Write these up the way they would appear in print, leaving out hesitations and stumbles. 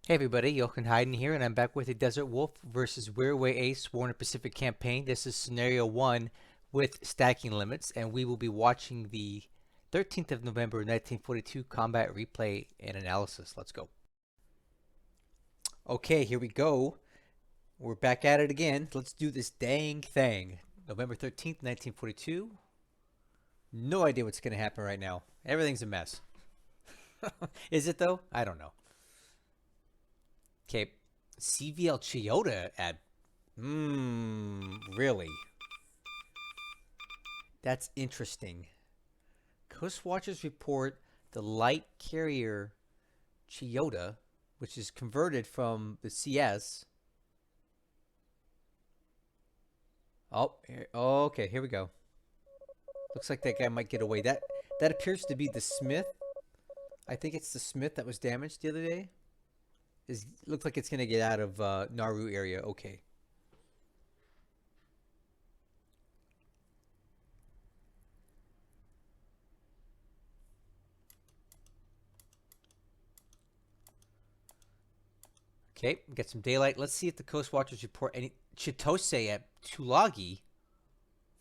Hey everybody, Jochen Hayden here, and I'm back with the Desert Wolf versus Wirraway Ace War in the Pacific campaign. This is scenario 1 with stacking limits, and we will be watching the 13th of November 1942 combat replay and analysis. Let's go. Okay, here we go. We're back at it again. Let's do this dang thing. November 13th, 1942. No idea what's going to happen right now. Everything's a mess. Is it though? I don't know. Okay, CVL Chiyoda at really? That's interesting. Coast Watchers report the light carrier Chiyoda, which is converted from the CS. Oh, okay, here we go. Looks like that guy might get away. That appears to be the Smith. I think it's the Smith that was damaged the other day. Looks like it's gonna get out of Nauru area. Okay. Okay, get some daylight. Let's see if the Coast Watchers report any Chitose at Tulagi.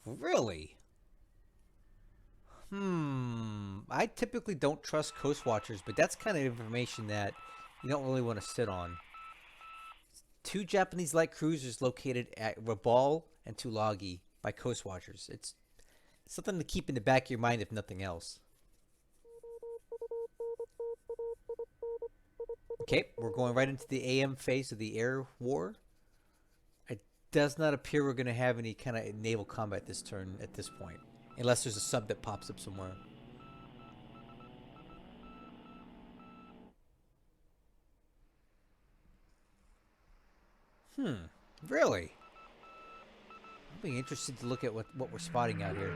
Really? I typically don't trust Coast Watchers, but that's kind of information that you don't really want to sit on. 2 Japanese light cruisers located at Rabaul and Tulagi by Coast Watchers. It's something to keep in the back of your mind if nothing else. Okay, we're going right into the AM phase of the air war. It does not appear we're going to have any kind of naval combat this turn at this point. Unless there's a sub that pops up somewhere. Really? I'll be interested to look at what we're spotting out here.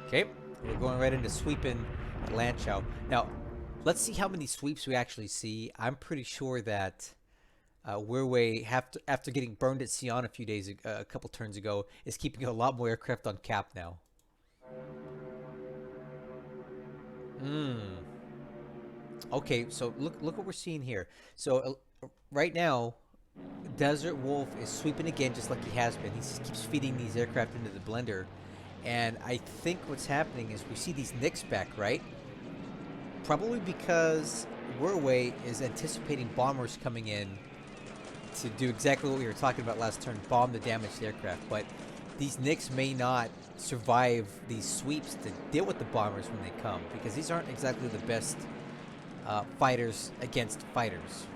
Okay, we're going right into sweeping at Lanchow. Now, let's see how many sweeps we actually see. I'm pretty sure that Wirraway, after getting burned at Sion a couple turns ago, is keeping a lot more aircraft on cap now. Okay, so look what we're seeing here. So right now, Desert Wolf is sweeping again, just like he has been. He just keeps feeding these aircraft into the blender, and I think what's happening is we see these nicks back, right? Probably because Wirraway is anticipating bombers coming in to do exactly what we were talking about last turn, bomb the damaged aircraft. But these nicks may not survive these sweeps to deal with the bombers when they come, because these aren't exactly the best fighters against fighters.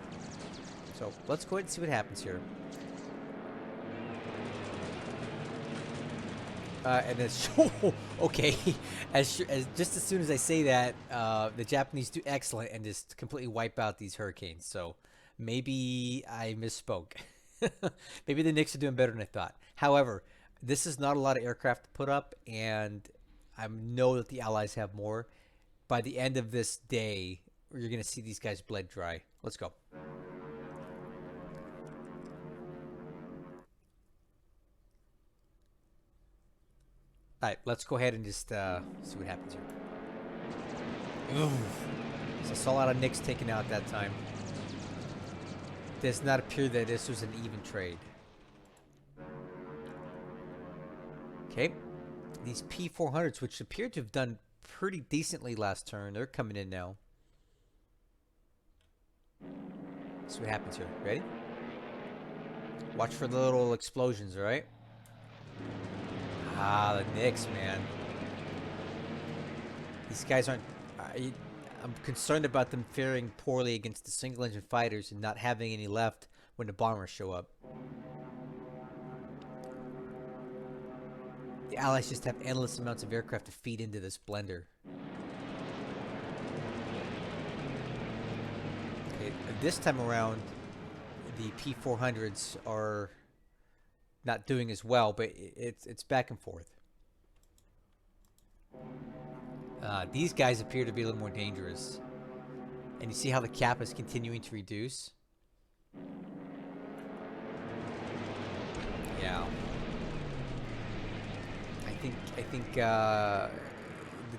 So let's go ahead and see what happens here. And it's okay. As just as soon as I say that, the Japanese do excellent and just completely wipe out these hurricanes. So maybe I misspoke. Maybe the Knicks are doing better than I thought. However, this is not a lot of aircraft to put up, and I know that the Allies have more. By the end of this day, you're going to see these guys bled dry. Let's go. All right, let's go ahead and just see what happens here. Oof. So I saw a lot of Knicks taken out that time. Does not appear that this was an even trade. Okay, these P400s, which appear to have done pretty decently last turn, they're coming in now. See what happens here. Ready? Watch for the little explosions, all right? Ah, the Knicks, man. These guys aren't... I'm concerned about them faring poorly against the single-engine fighters and not having any left when the bombers show up. The Allies just have endless amounts of aircraft to feed into this blender. Okay, this time around, the P400s are not doing as well, but it's back and forth. These guys appear to be a little more dangerous. And you see how the cap is continuing to reduce? Yeah. I think I think the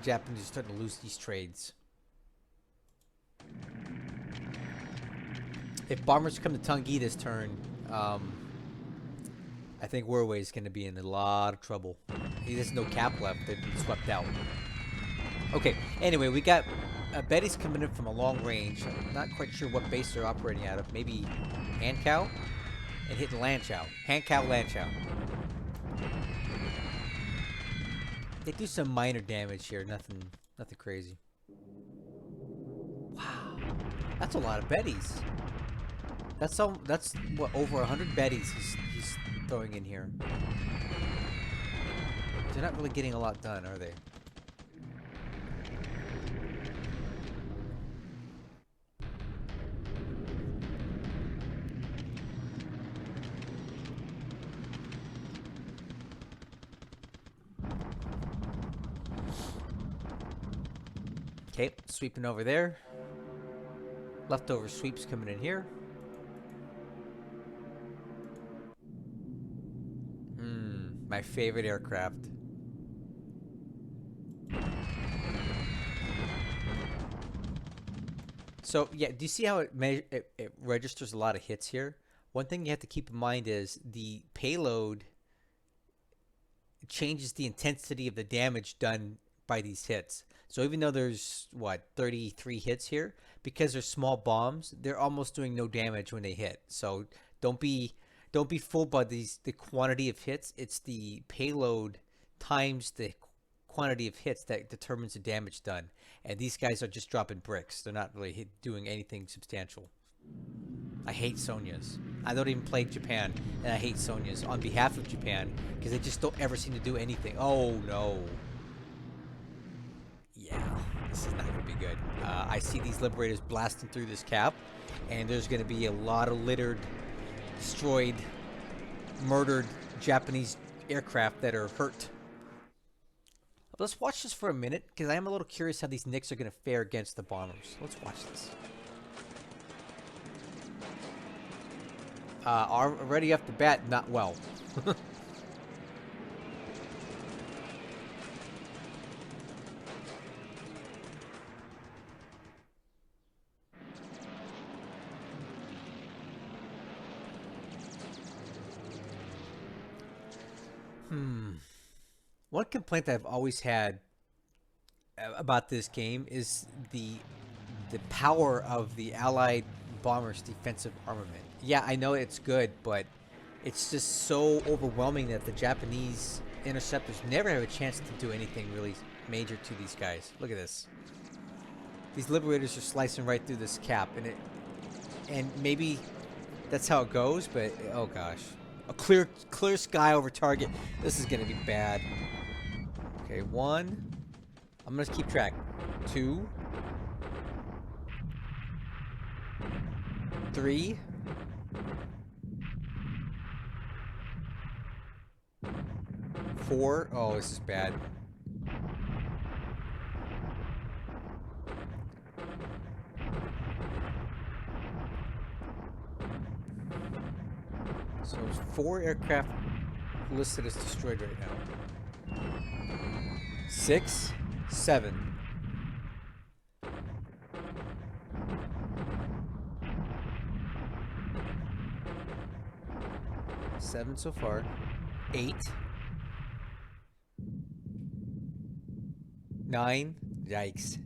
Japanese are starting to lose these trades. If bombers come to Taung Gyi this turn, I think Wirraway is going to be in a lot of trouble. He has no cap left. They've been swept out. Okay, anyway, we got Betty's coming in from a long range. I'm not quite sure what base they're operating out of. Maybe Hankow? And hitting Lanchow. Hankow, Lanchow. They do some minor damage here. Nothing crazy. Wow. That's a lot of Bettys. That's what, over 100 Bettys he's throwing in here. They're not really getting a lot done, are they? Okay, sweeping over there. Leftover sweeps coming in here. My favorite aircraft. So yeah, do you see how it registers a lot of hits here? One thing you have to keep in mind is the payload changes the intensity of the damage done by these hits. So even though there's, what, 33 hits here, because they're small bombs, they're almost doing no damage when they hit. So don't be fooled by the quantity of hits. It's the payload times the quantity of hits that determines the damage done. And these guys are just dropping bricks. They're not really doing anything substantial. I hate Sonyas. I don't even play Japan, and I hate Sonyas on behalf of Japan because they just don't ever seem to do anything. Oh no. Yeah, this is not going to be good. I see these Liberators blasting through this cap, and there's going to be a lot of littered, destroyed, murdered Japanese aircraft that are hurt. Let's watch this for a minute, because I am a little curious how these Nicks are going to fare against the bombers. Let's watch this. Already off the bat, not well. One complaint I've always had about this game is the power of the Allied bombers' defensive armament. Yeah, I know it's good, but it's just so overwhelming that the Japanese interceptors never have a chance to do anything really major to these guys. Look at this. These Liberators are slicing right through this cap, and maybe that's how it goes, but oh gosh. A clear sky over target. This is gonna be bad. Okay, 1. I'm gonna keep track. 2. 3. 4. Oh, this is bad. So there's 4 aircraft listed as destroyed right now. 6, 7. 7 so far. 8. 9. Yikes.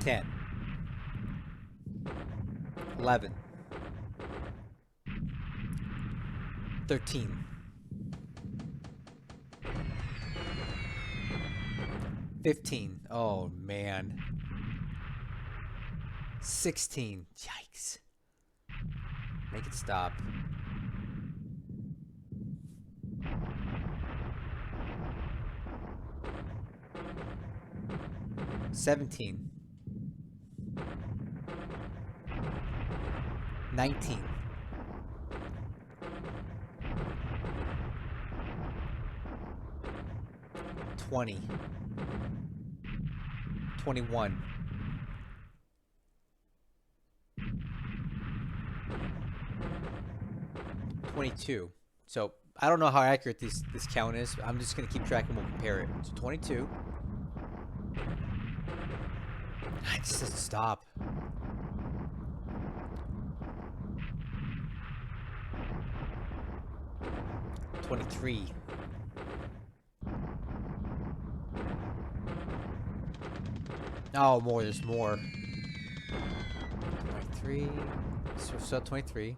10. 11. 13. 15. Oh, man. 16. Yikes. Make it stop. 17. 19. 20. 21. 22. So I don't know how accurate this count is. I'm just gonna keep track and we'll compare it. So 22. It just doesn't stop. 23. Oh, more. There's more. 23. So 23.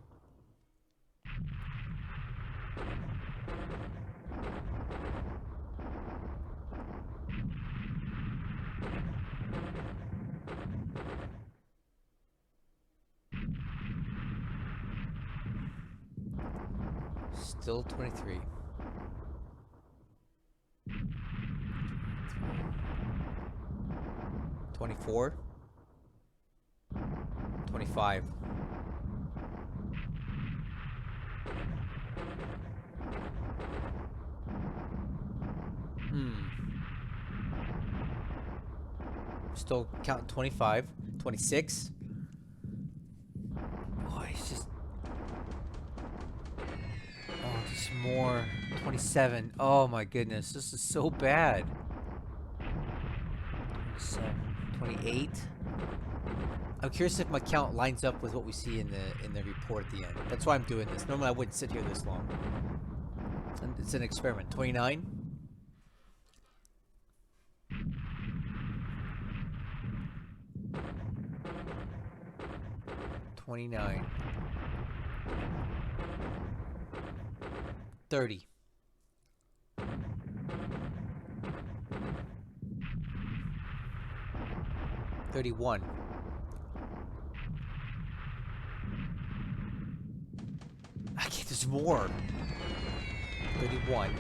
Still 23. 24. 25. Still counting 25. 26. Boy, it's just... Oh, just more. 27. Oh my goodness, this is so bad. 27. 28. I'm curious if my count lines up with what we see in the report at the end. That's why I'm doing this. Normally I wouldn't sit here this long. And it's an experiment. 29. 29. 30. 31. Okay, there's more. 31.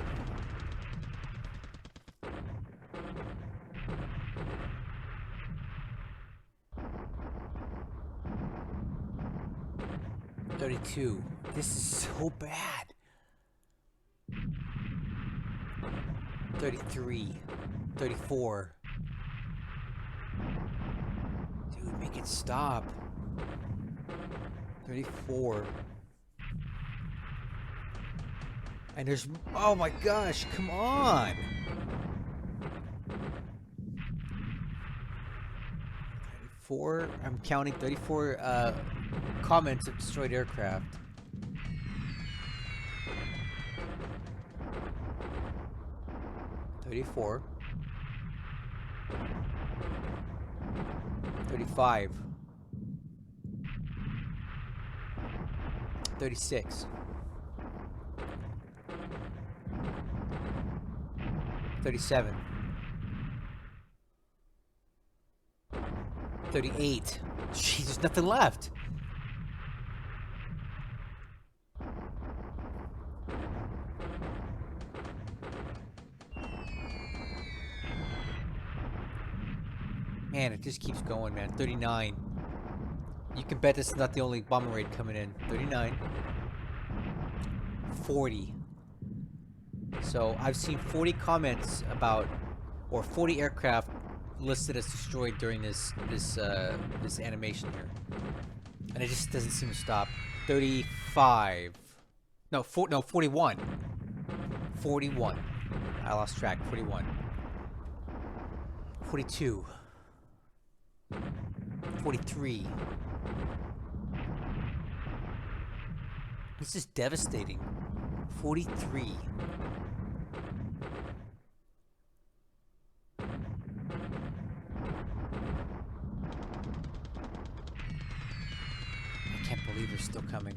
32. This is so bad. 33. 34. Dude, make it stop. 34. And there's... Oh my gosh, come on! 34... I'm counting 34 comments of destroyed aircraft. 34. 35. 36. 37. 38. Jeez, there's nothing left. Man, it just keeps going, man. 39. You can bet this is not the only bombing raid coming in. 39. 40. So I've seen 40 comments about, or 40 aircraft listed as destroyed during this animation here, and it just doesn't seem to stop. 35. No, 41. 41. I lost track. 41. 42. 43. This is devastating. 43. I can't believe they're still coming.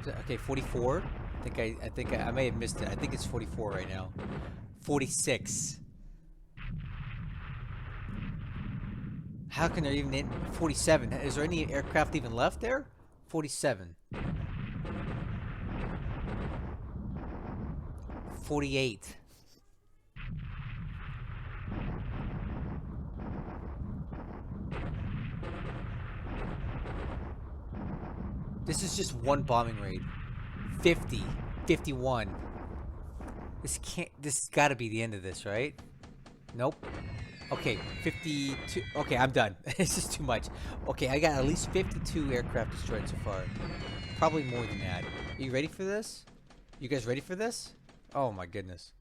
Okay, 44. I think I may have missed it. I think it's 44 right now. 46. How can there even 47? Is there any aircraft even left there? 47. 48. This is just one bombing raid. 50. 51. This gotta be the end of this, right? Nope. Okay, 52. Okay, I'm done. It's just too much. Okay, I got at least 52 aircraft destroyed so far. Probably more than that. Are you ready for this? You guys ready for this? Oh my goodness.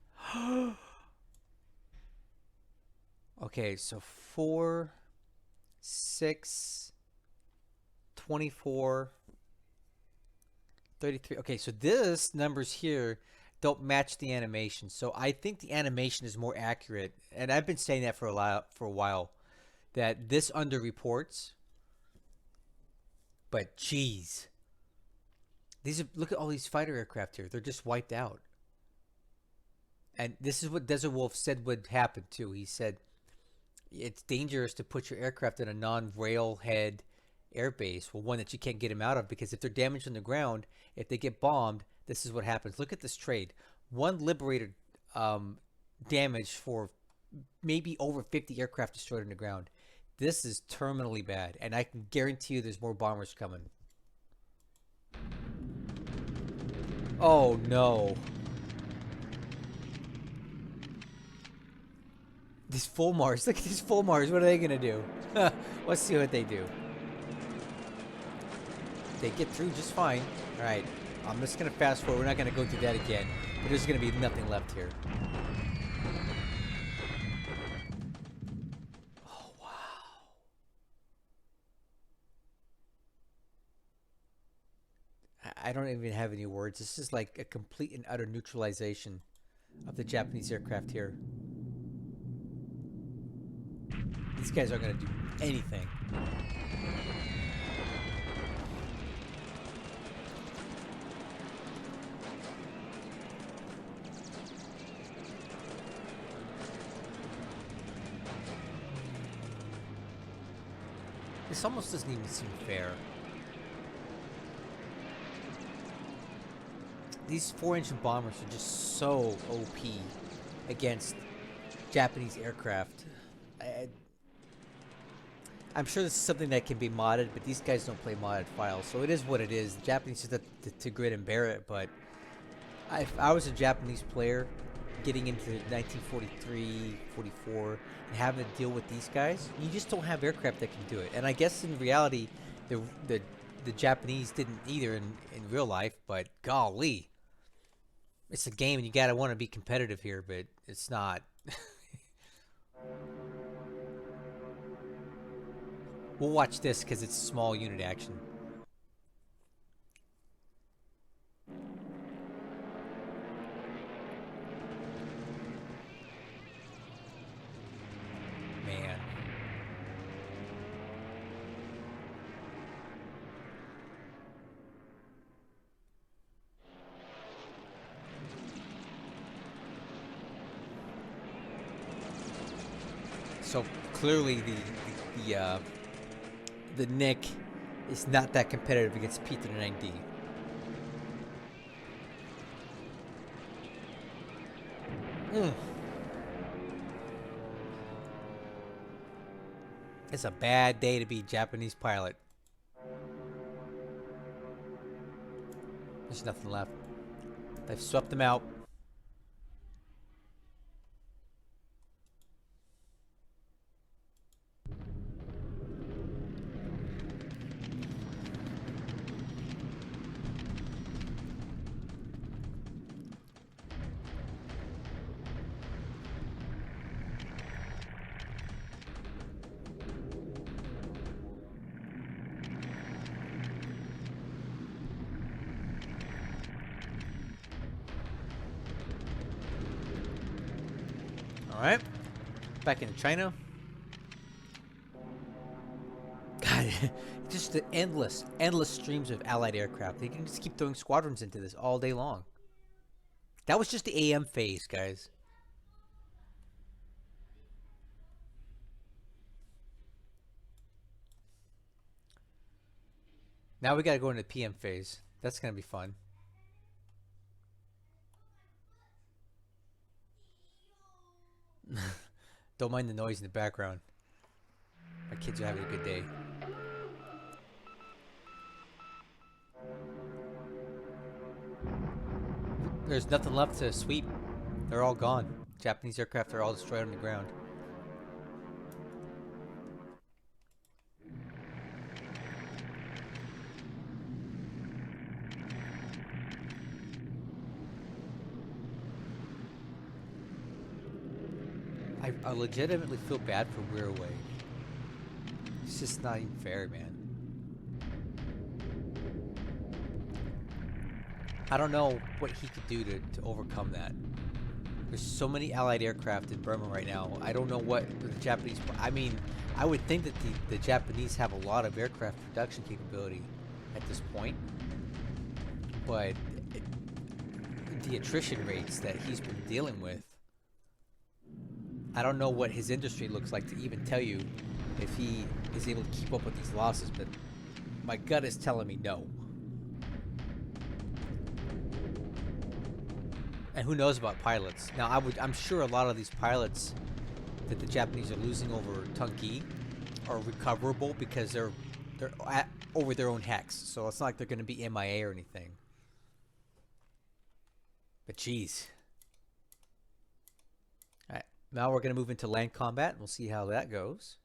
Okay, so 4, 6, 24, 33. Okay, so this numbers here don't match the animation. So I think the animation is more accurate. And I've been saying that for a while that this underreports. But geez. Look at all these fighter aircraft here. They're just wiped out. And this is what DesertWolf said would happen too. He said it's dangerous to put your aircraft in a non-railhead airbase, well, one that you can't get them out of, because if they're damaged on the ground, if they get bombed, this is what happens. Look at this trade. One liberated damage for maybe over 50 aircraft destroyed on the ground. This is terminally bad, and I can guarantee you there's more bombers coming. Oh no. These full Mars. Look at these full Mars. What are they going to do? Let's see what they do. They get through just fine. All right. I'm just going to fast forward. We're not going to go through that again. But there's going to be nothing left here. Oh, wow. I don't even have any words. This is like a complete and utter neutralization of the Japanese aircraft here. These guys aren't going to do anything. This almost doesn't even seem fair. These 4-engine bombers are just so OP against Japanese aircraft. I'm sure this is something that can be modded, but these guys don't play modded files, so it is what it is. The Japanese just have to grit and bear it, but if I was a Japanese player getting into 1943, 44, and having to deal with these guys, you just don't have aircraft that can do it. And I guess in reality, the Japanese didn't either in real life, but golly. It's a game and you gotta want to be competitive here, but it's not. We'll watch this because it's small unit action. Man. So clearly the Nick is not that competitive against P-39D. It's a bad day to be a Japanese pilot. There's nothing left. They've swept them out. Alright. Back into China. God, just the endless streams of allied aircraft. They can just keep throwing squadrons into this all day long. That was just the AM phase, guys. Now we gotta go into the PM phase. That's gonna be fun. Don't mind the noise in the background. My kids are having a good day. There's nothing left to sweep. They're all gone. Japanese aircraft are all destroyed on the ground. I legitimately feel bad for Wirraway. It's just not even fair, man. I don't know what he could do to overcome that. There's so many allied aircraft in Burma right now. I don't know what the Japanese... I mean, I would think that the Japanese have a lot of aircraft production capability at this point. But the attrition rates that he's been dealing with, I don't know what his industry looks like to even tell you if he is able to keep up with these losses, but my gut is telling me no. And who knows about pilots? Now, I'm sure a lot of these pilots that the Japanese are losing over Taung Gyi are recoverable because they're over their own hex. So it's not like they're going to be MIA or anything. But geez. All right, now we're going to move into land combat, and we'll see how that goes.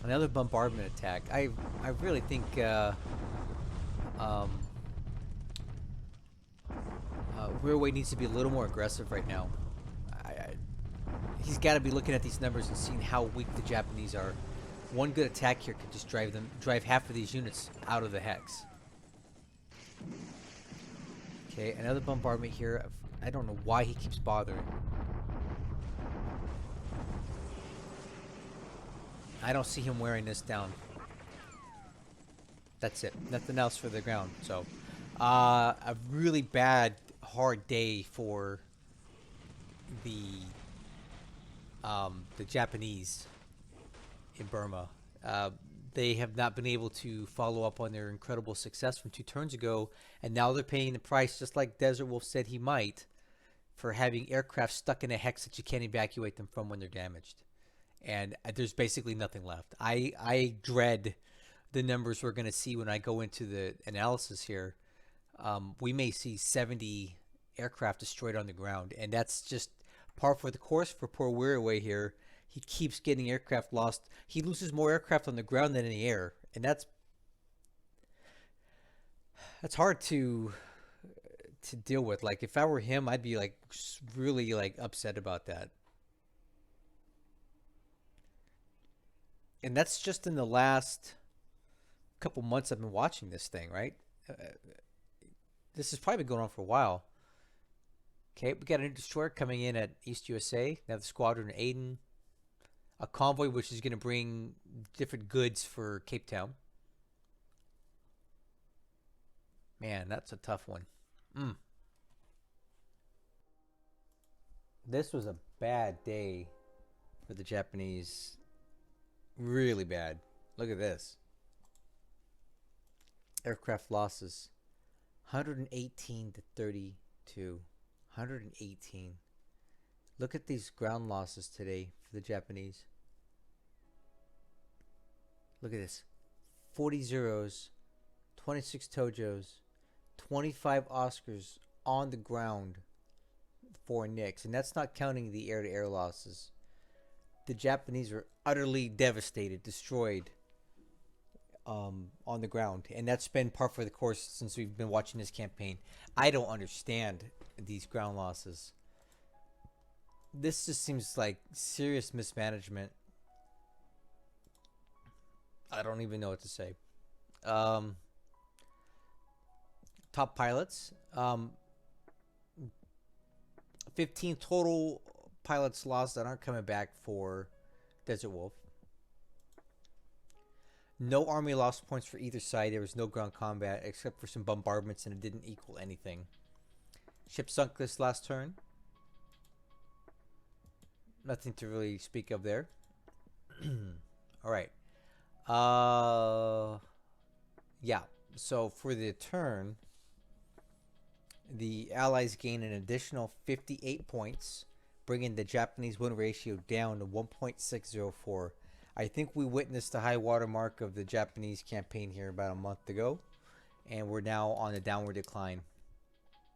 Another bombardment attack. I really think Wirraway needs to be a little more aggressive right now. He's got to be looking at these numbers and seeing how weak the Japanese are. One good attack here could just drive half of these units out of the hex. Okay, another bombardment here. I don't know why he keeps bothering. I don't see him wearing this down. That's it. Nothing else for the ground. So, a really bad, hard day for the Japanese in Burma. They have not been able to follow up on their incredible success from 2 turns ago, and now they're paying the price, just like DesertWolf said he might, for having aircraft stuck in a hex that you can't evacuate them from when they're damaged. And there's basically nothing left. I dread the numbers we're going to see when I go into the analysis here. We may see 70 aircraft destroyed on the ground, and that's just par for the course for poor Wirraway here. He keeps getting aircraft lost. He loses more aircraft on the ground than in the air, and that's hard to deal with. Like, if I were him, I'd be like really like upset about that. And that's just in the last couple months I've been watching this thing, right? This has probably been going on for a while. Okay, we got a new destroyer coming in at East USA. Now the squadron in Aden. A convoy which is going to bring different goods for Cape Town. Man, that's a tough one. This was a bad day for the Japanese. Really bad. Look at this. Aircraft losses. 118 to 32. 118. Look at these ground losses today for the Japanese. Look at this. 40 Zeros, 26 Tojos, 25 Oscars on the ground for Nicks. And that's not counting the air-to-air losses. The Japanese are utterly devastated, destroyed on the ground. And that's been par for the course since we've been watching this campaign. I don't understand these ground losses. This just seems like serious mismanagement. I don't even know what to say. Top pilots. 15 total pilots lost that aren't coming back for DesertWolf. No army lost points for either side. There was no ground combat except for some bombardments, and it didn't equal anything. Ship sunk this last turn. Nothing to really speak of there. All right. Yeah. So for the turn, the Allies gain an additional 58 points, bringing the Japanese win ratio down to 1.604. I think we witnessed the high water mark of the Japanese campaign here about a month ago, and we're now on a downward decline.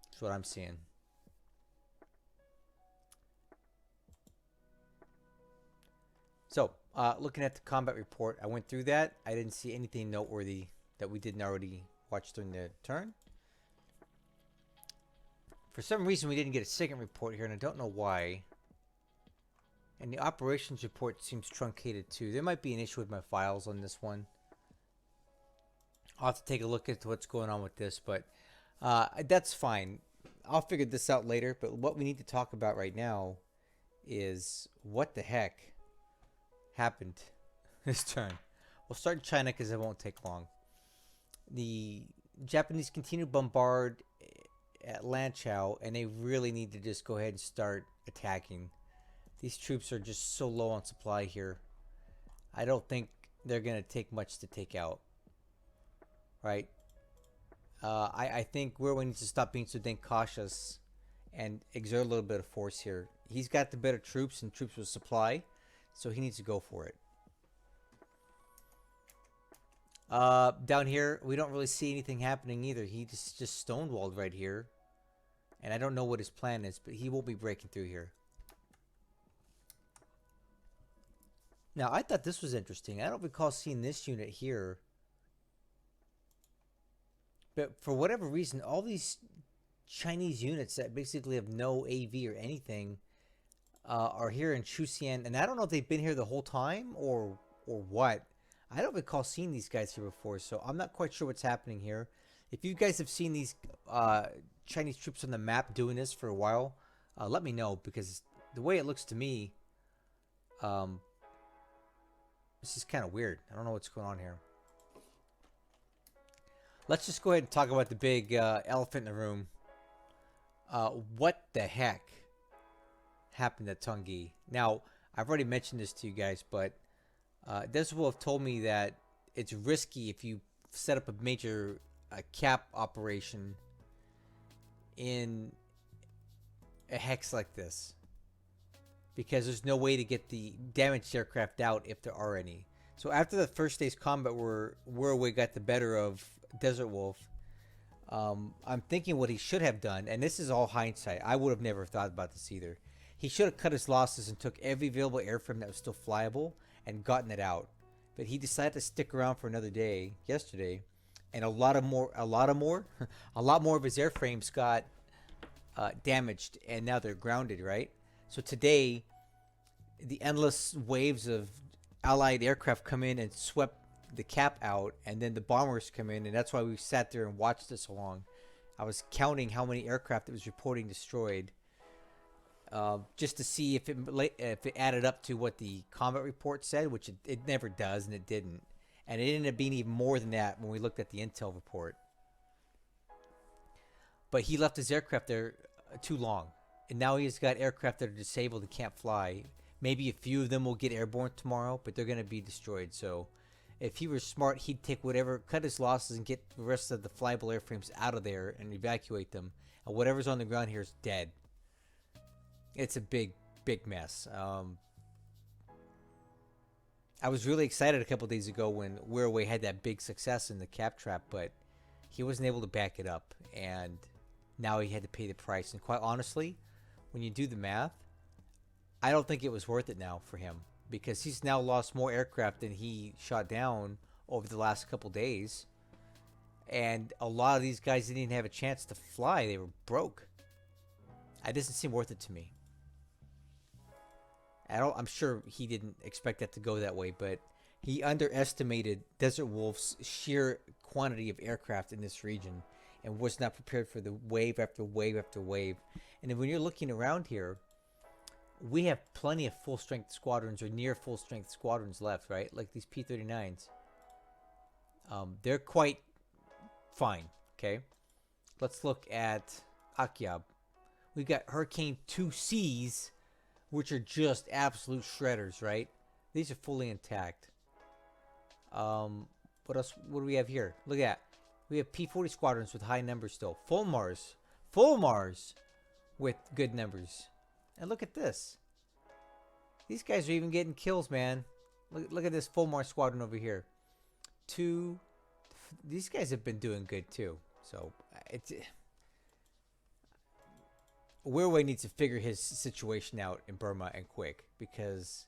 That's what I'm seeing. So, looking at the combat report, I went through that. I didn't see anything noteworthy that we didn't already watch during the turn. For some reason, we didn't get a second report here, and I don't know why. And the operations report seems truncated too. There might be an issue with my files on this one. I'll have to take a look at what's going on with this, but that's fine. I'll figure this out later, but what we need to talk about right now is what the heck happened this turn. We'll start in China because it won't take long. The Japanese continue to bombard at Lanchao, and they really need to just go ahead and start attacking. These troops are just so low on supply here. I don't think they're going to take much to take out. Right? I think Wirraway needs to stop being so dang cautious and exert a little bit of force here. He's got the better troops and troops with supply, so he needs to go for it. Down here, we don't really see anything happening either. He just stonewalled right here. And I don't know what his plan is, but he will be breaking through here. Now, I thought this was interesting. I don't recall seeing this unit here. But for whatever reason, all these Chinese units that basically have no AV or anything are here in Chuxian. And I don't know if they've been here the whole time or what. I don't recall seeing these guys here before, so I'm not quite sure what's happening here. If you guys have seen these Chinese troops on the map doing this for a while, let me know, because the way it looks to me, this is kind of weird. I don't know what's going on here. Let's just go ahead and talk about the big elephant in the room. What the heck happened at Taung Gyi? Now, I've already mentioned this to you guys, but DesertWolf told me that it's risky if you set up a major cap operation in a hex like this, because there's no way to get the damaged aircraft out if there are any. So after the first day's combat where Wirraway got the better of DesertWolf, I'm thinking what he should have done, and this is all hindsight, I would have never thought about this either. He should have cut his losses and took every available airframe that was still flyable and gotten it out. But he decided to stick around for another day yesterday, and a lot more of his airframes got damaged, and now they're grounded, right? So today, the endless waves of Allied aircraft come in and swept the cap out, and then the bombers come in, and that's why we sat there and watched this so long. I was counting how many aircraft it was reporting destroyed, just to see if it added up to what the combat report said, which it never does, and it didn't. And it ended up being even more than that when we looked at the intel report. But he left his aircraft there too long, and now he's got aircraft that are disabled and can't fly. Maybe a few of them will get airborne tomorrow, but they're going to be destroyed. So if he was smart, he'd take whatever, cut his losses, and get the rest of the flyable airframes out of there and evacuate them. And whatever's on the ground here is dead. It's a big mess. I was really excited a couple days ago when Wirraway had that big success in the cap trap, but he wasn't able to back it up, and now he had to pay the price. And quite honestly, when you do the math, I don't think it was worth it now for him, because he's now lost more aircraft than he shot down over the last couple days, and a lot of these guys didn't even have a chance to fly. They were broke. It doesn't seem worth it to me. I'm sure he didn't expect that to go that way, but he underestimated DesertWolf's sheer quantity of aircraft in this region and was not prepared for the wave after wave after wave. And then when you're looking around here, we have plenty of full-strength squadrons or near full-strength squadrons left, right? Like these P-39s. They're quite fine, okay? Let's look at Akyab. We've got Hurricane 2Cs, which are just absolute shredders, right? These are fully intact. What else? What do we have here? Look at that. We have P-40 squadrons with high numbers still. Full Mars with good numbers. And look at this. These guys are even getting kills, man. Look at this full Mars squadron over here. These guys have been doing good too. So it's Wirraway needs to figure his situation out in Burma and quick, because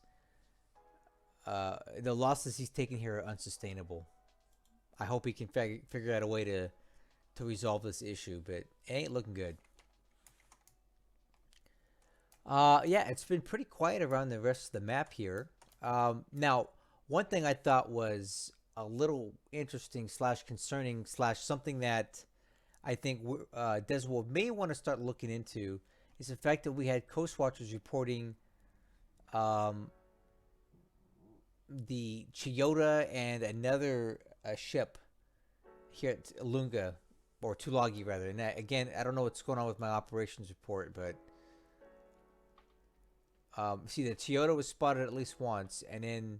the losses he's taking here are unsustainable. I hope he can figure out a way to resolve this issue, but it ain't looking good. Yeah, it's been pretty quiet around the rest of the map here. Now, one thing I thought was a little interesting slash concerning slash something that I think DesertWolf may want to start looking into is the fact that we had Coast Watchers reporting um, the Chiyoda and another ship here at Lunga, or Tulagi rather. And that, again, I don't know what's going on with my operations report, but see, the Chiyoda was spotted at least once, and then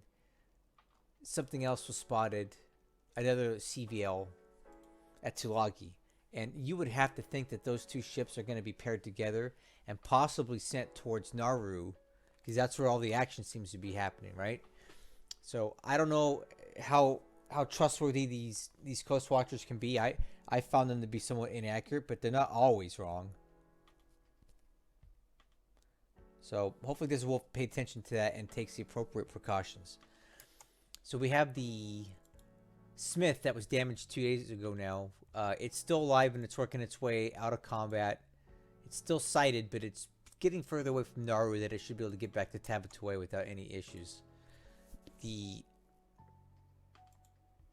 something else was spotted, another CVL at Tulagi. And you would have to think that those two ships are going to be paired together and possibly sent towards Nauru, because that's where all the action seems to be happening, right? So I don't know how trustworthy these coast watchers can be. I found them to be somewhat inaccurate, but they're not always wrong. So hopefully this will pay attention to that and takes the appropriate precautions. So we have the Smith that was damaged 2 days ago now. It's still alive and it's working its way out of combat. It's still sighted, but it's getting further away from Nauru that it should be able to get back to Tabatue without any issues. The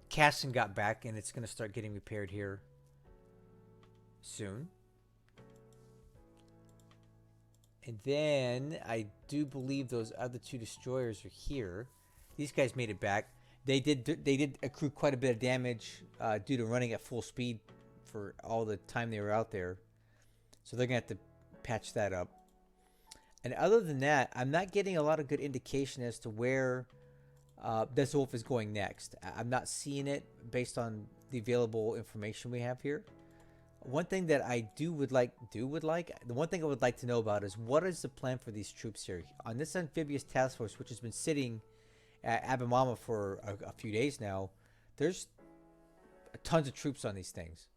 Casson got back and it's going to start getting repaired here soon. And then I do believe those other two destroyers are here. These guys made it back. They did accrue quite a bit of damage due to running at full speed for all the time they were out there. So they're going to have to patch that up. And other than that, I'm not getting a lot of good indication as to where DesertWolf is going next. I'm not seeing it based on the available information we have here. One thing that I the one thing I would like to know about is what is the plan for these troops here on this amphibious task force, which has been sitting at Abemama for a few days now. There's tons of troops on these things.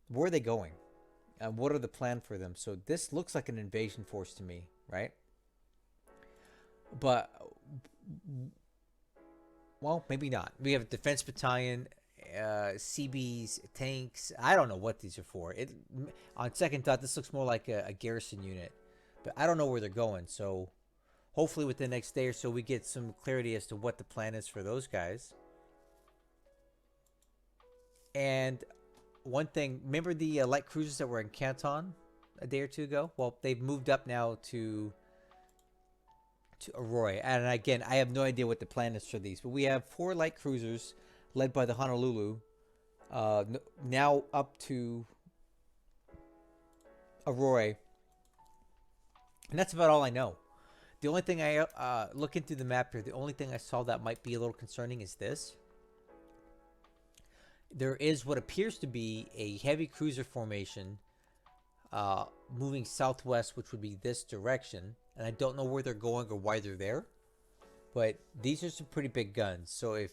Where are they going? And what are the plan for them? So this looks like an invasion force to me, right? But well, maybe not. We have a defense battalion, CBs, tanks. I don't know what these are for. On second thought, this looks more like a garrison unit, but I don't know where they're going. So hopefully within the next day or so we get some clarity as to what the plan is for those guys. And one thing, remember the light cruisers that were in Canton a day or two ago? Well, they've moved up now to Arroy. And again, I have no idea what the plan is for these, but we have 4 light cruisers led by the Honolulu now up to Arroy. And that's about all I know. The only thing I looking through the map here, the only thing I saw that might be a little concerning is this. There is what appears to be a heavy cruiser formation moving southwest, which would be this direction. And I don't know where they're going or why they're there. But these are some pretty big guns. So if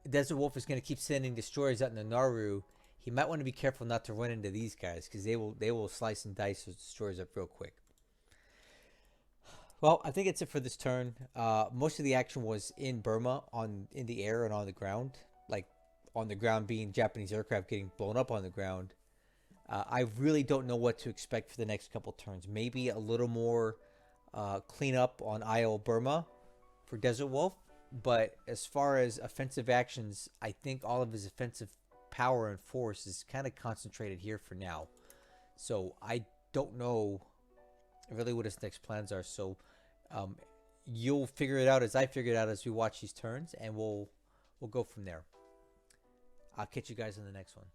DesertWolf is going to keep sending destroyers out in the Nauru, he might want to be careful not to run into these guys, because they will slice and dice those destroyers up real quick. Well, I think it's it for this turn. Most of the action was in Burma, in the air and on the ground. Like on the ground being Japanese aircraft getting blown up on the ground. I really don't know what to expect for the next couple turns. Maybe a little more cleanup on Isle Burma for DesertWolf. But as far as offensive actions, I think all of his offensive power and force is kind of concentrated here for now. So I don't know really what his next plans are. So you'll figure it out as I figure it out as we watch these turns, and we'll go from there. I'll catch you guys in the next one.